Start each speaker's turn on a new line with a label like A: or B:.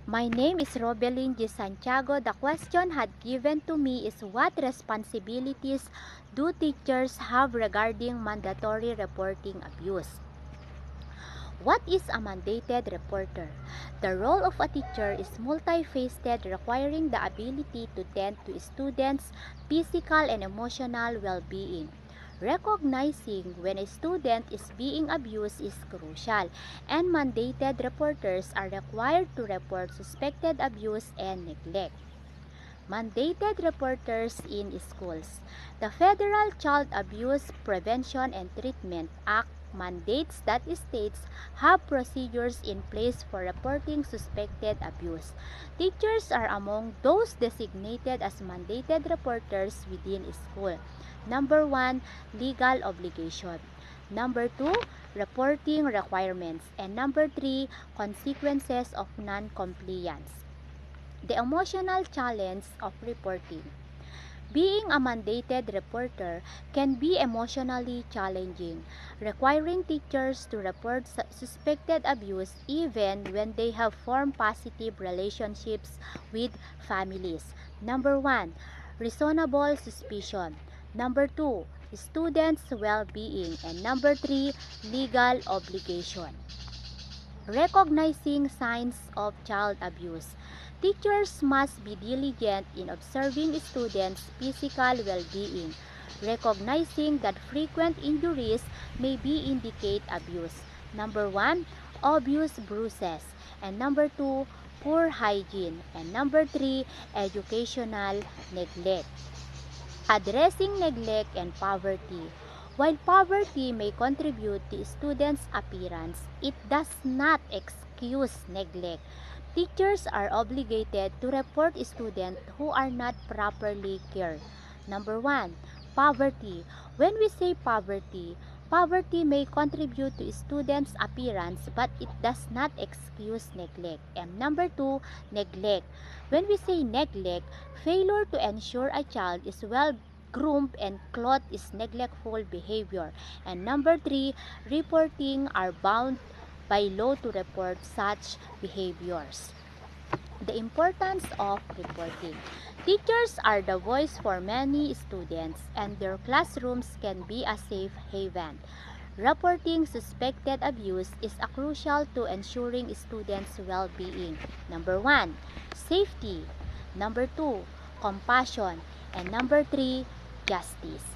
A: My name is Robelyn G. Santiago. The question had given to me is what responsibilities do teachers have regarding mandatory reporting abuse? What is a mandated reporter? The role of a teacher is multifaceted, requiring the ability to tend to students' physical and emotional well-being. Recognizing when a student is being abused is crucial, and mandated reporters are required to report suspected abuse and neglect. Mandated reporters in schools. The Federal Child Abuse Prevention and Treatment Act mandates that states have procedures in place for reporting suspected abuse. Teachers are among those designated as mandated reporters within school. Number 1, legal obligation. Number 2, reporting requirements. And number 3, consequences of non-compliance. The emotional challenge of reporting. Being a mandated reporter can be emotionally challenging, requiring teachers to report suspected abuse even when they have formed positive relationships with families. Number 1, reasonable suspicion. Number 2, students' well-being. And number 3, legal obligation. Recognizing signs of child abuse. Teachers must be diligent in observing students' physical well-being, recognizing that frequent injuries may indicate abuse. Number 1, obvious bruises. And number 2, poor hygiene. And number 3, educational neglect. Addressing neglect and poverty. While poverty may contribute to students' appearance, it does not excuse neglect. Teachers are obligated to report students who are not properly cared. Number 1, poverty. When we say poverty, poverty may contribute to students' appearance but it does not excuse neglect. And number 2, neglect. When we say neglect, failure to ensure a child is well groomed and clothed is neglectful behavior. And number 3, reporting are bound by law to report such behaviors. The importance of reporting. Teachers are the voice for many students, and their classrooms can be a safe haven. Reporting suspected abuse is crucial to ensuring students' well-being. Number 1, safety. Number 2, compassion. And number 3, justice.